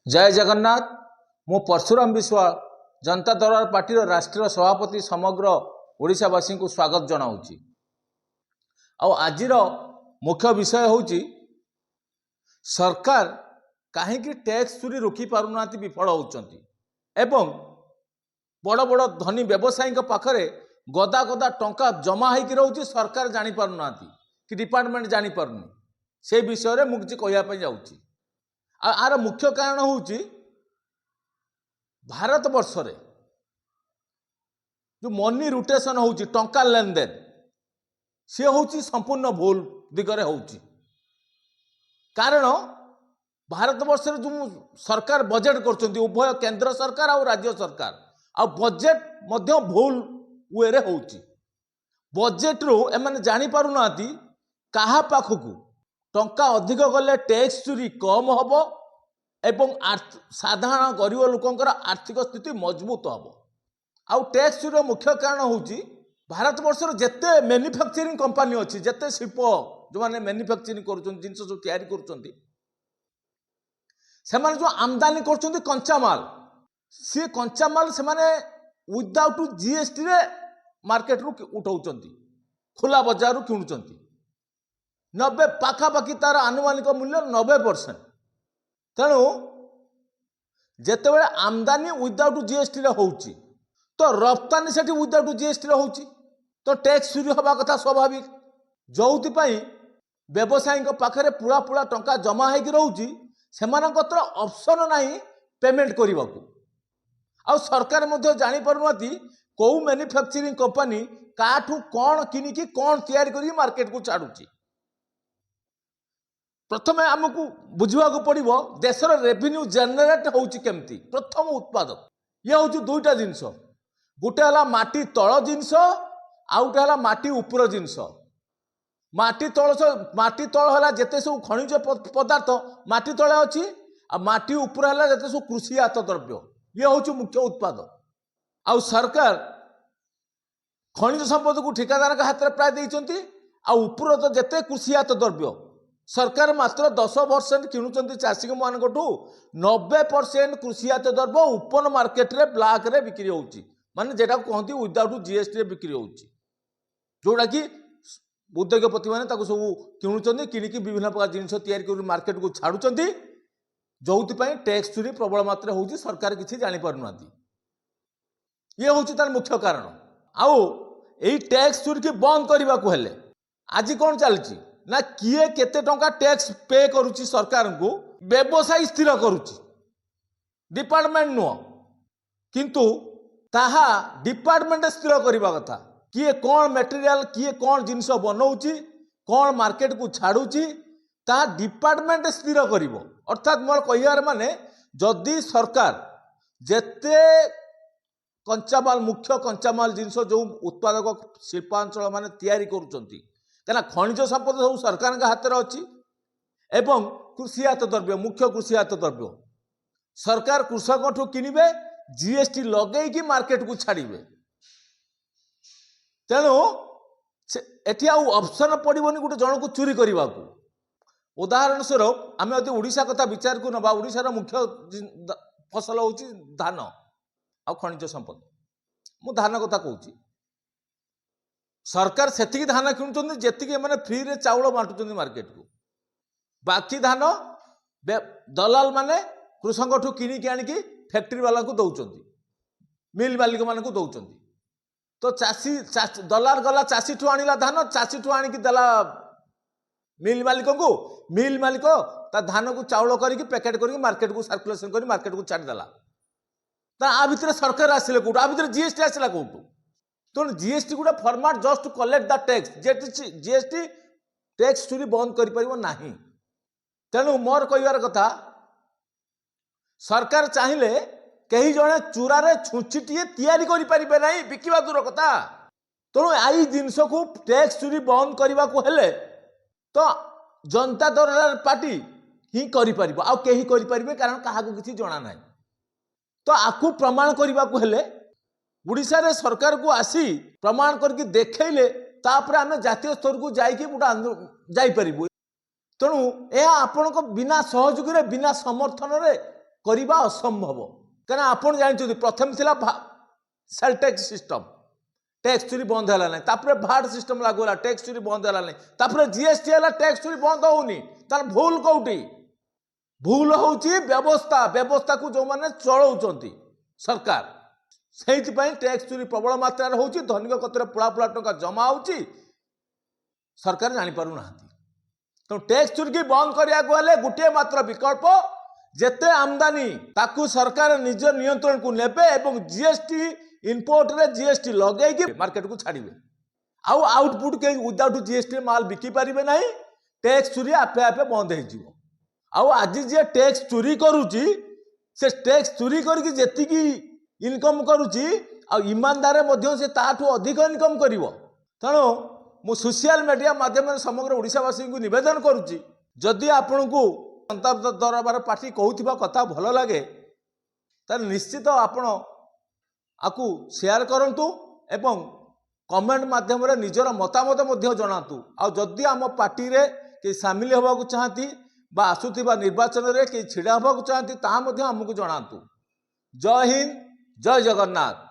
जय जगन्नाथ। मु परशुराम विश्वाल जनता दरबार पार्टी राष्ट्रीय सभापति समग्र ओडिशावासी को स्वागत जनाऊँगी। आज मुख्य विषय होची सरकार कहीं टैक्स चोरी रोकी पारुना विफल होती एवं बड़ बड़ धनी व्यवसायी पाखरे गदा गदा टंका जमा होकर रोचे सरकार जानीपारना कि डिपार्टमेंट जानीपारनी से विषय में मुझे कहवाई जाऊँगी। आर मुख्य कारण होची भारत वर्ष रे जो मनी रोटेशन होची टंका लेन देन सी होची संपूर्ण भूल दिगरे होची। कारण भारत वर्ष रे जो सरकार बजेट करछंती उभय केंद्र सरकार और राज्य सरकार आ बजेट मध्य भूल वे रे होची। बजेट रो एमाने जानी पारु नाती काहा पाखकू टंका अधिक गले टैक्स चोरी कम हम एवं साधारण गरीब लोकंकर आर्थिक स्थिति मजबूत हम। आउ टैक्स चोरी मुख्य कारण होची भारत वर्ष जेते मैन्युफैक्चरिंग कंपनी अच्छी जेते शिल्प जो माने मैन्युफैक्चरिंग करुछन जिनस जो तैयारी करुछंती सेमाने जो आमदानी करुछंती कंचा माल सी कंचा माल सेमाने विदाउट जीएसटी रे मार्केट रु उठाउछंती खुला बाजार रु किणुछंती 90 पाखापाखि तार आनुमानिक मूल्य 90%। तेणु जितेबाला आमदानी विदाउट जीएसटी होउची तो रप्तानी से विदाउट जीएसटी होउची तो टैक्स चोरी हवा कथा स्वाभाविक। जो व्यवसायी पाखे पूरा पूरा टंका जमा होगी रोची से ऑप्शन नहीं पेमेंट करने को। आ सरकार जानी पारुनाती कौ मैन्युफैक्चरिंग कंपनी काठू कौन किनिकी कौन तैयारी करी मार्केट को छाड़ुची। प्रथम आमको बुझा पड़ो देशर रेवेन्यू जेनेट होमती प्रथम उत्पादक ये हूँ दुईटा जिनस गोटे है माटी तल जिनस आउ गोटे है माटी उपर जिनस। माटी तल है जिते सब खनिज पदार्थ माटी तले अच्छी आ माटी उपर है जिते सब कृषिजात द्रव्य ये हूँ मुख्य उत्पादक। आउ सरकार खनिज संपद को ठिकादार हाथ में प्राय देती आउपर तो जिते कृषिजात द्रव्य सरकार मात्र 10% किणुचंती चाषी मान 90% कृषिजात द्रव्य ओपन मार्केट रे ब्लैक रे बिक्री होची माने जेटा कहती विदाउट जीएसटी रे बिक्री होची जोड़ा कि उद्योगपति माने ताको सब किणुचंती किणिकी विभिन्न प्रकार जिनिस तैयारी कर मार्केट को छाड़ुचंती जोउति पई टैक्स चोरी प्रबल मात्रा होची सरकार किछि जानि पारुनाती ये होची तार मुख्य कारण। आउ एई टैक्स चोरी के बंद करबा को हेले आज कोन चलची ना किए केते टंका टैक्स पे करुची सरकार को व्यवसायी स्थिर करुची डिपार्टमेंट नुह किंतु ताहा डिपार्टमेंट स्थिर करबा कथा किए कौन मटेरियल किए कौन जिनिस बनाऊची कौन मार्केट को छाड़ुची ता डिपार्टमेंट स्थिर करिवो। अर्थात मोर कहियार माने जदि सरकार जेते कंचामाल मुख्य कंचामाल जिनिस जो उत्पादक शिल्पांचल माने तैयारी करुचंती कहना खनिज संपद सब सरकार हाथ में अच्छी एवं कृषिजात द्रव्य मुख्य कृषिजात द्रव्य सरकार कृषक ठू किनिबे जीएसटी लगेगी मार्केट को छाड़िबे। तेणु एटी ऑप्शन पड़ोनी गोटे जन को चोरी करने को। उदाहरण स्वरूप आम यदि ओडिशा कथा विचार को नवा ओडिशार मुख्य फसल होची धान आ खनिज संपद मु धान कथा कहूँ सरकार सेतिकी धान किणुचंती जेतिकी माने फ्री रे चाउल बांटुचंती मार्केट को बाकी धान दलाल माने कृषक ठू किनिकी आनिकी फैक्ट्री वाला को दौचंती मिल मालिक मान को दौचंती तो चाषी दलाल गला चाषी ठू आनिला धान चाषी ठू आनिकी देला मिल मालिक को मिल मालिक ता धान को चाउल करके पैकेट करके मार्केट को सर्कुलेशन कर मार्केट को छाड़ी देला ता आ भितर सरकार आसिले कोठू आ भितर जीएसटी आसिला कोठू तो जीएसटी गोटे format just to collect the tax GST tax चोरी बंद कर पारिबो नाही। तेणु मोर कहबार कथा सरकार चाहिए कहीं जड़े चूरारे छुंचीटे तैयारी करि परिबे नाही बिकिबा दूर कथा। तेणु आई जिनस को टैक्स चोरी बंद करने को हेले तो जनता दरबार पार्टी ही करि परिबो आ केही करि परिबे कारण काहाको किछि जणा नाही। तो आकु प्रमाण करने को हेले उड़ीसा रे सरकार को आसी प्रमाण करके देखैले तापर आमे जातीय स्तर को जाइके गोटे जाइपर। तेणु यह आपण बिना सहयोग बिना समर्थन रे କରିବା ଅସମ୍ଭବ। କାରଣ ଆପଣ ଜାଣିଛନ୍ତି ପ୍ରଥମେ ଥିଲା ସେଲ୍ ଟैक्स सिस्टम, टैक्स चोरी बंद है ना, तापर भाट सिस्टम लागू है, टैक्स चोरी बंद है ना, तापर जीएसटी है, टैक्स चोरी बंद होनी। तार भूल कौटी? भूल होची व्यवस्था, व्यवस्था को जो माने चलाउचंती सरकार, सेइथिपई टैक्स चोरी प्रबल मात्रा होची, धनिक कतरे पुळा पुळा टंका जमा होची, सरकार जानि पारु नाहंती। तो टैक्स चोरी की बंद करिया को हेले गुटे मात्र विकल्प, जेते आमदानी ताकू सरकार निज नियंत्रण को नेबे एवं जीएसटी इनपोर्ट रे जीएसटी लगे कि मार्केट को छाड़िबे। आउ आउटपुट के विदाउट जीएसटी माल बिकी पारिबे नाही, टैक्स चोरी आपे आपे बंद हो जिवो। आउ आज जे टैक्स चोरी करूची, से टैक्स चोरी करके जेति की इनकम करूची, आ ईमानदार मध्य से ताठू अधिक इनकम करिवो। तेणु मु सोशल मीडिया माध्यम समग्र ओडिशावासी को निवेदन करुची, जदि आपण को अंतर दरबार पार्टी कहूथिबा कथा भल लगे, तार निश्चित आपण आकु शेयर करंतु एवं कमेंट माध्यम रे निजर मतामत मध्य जणातु। आ जदि आम पार्टी रे के सामिल होबा को चाहती बा आसुथिबा निर्वाचन रे के छिड़ा होबा को चाहती, ता मध्य हमकु जणातु। जय हिंद, जय जगन्नाथ।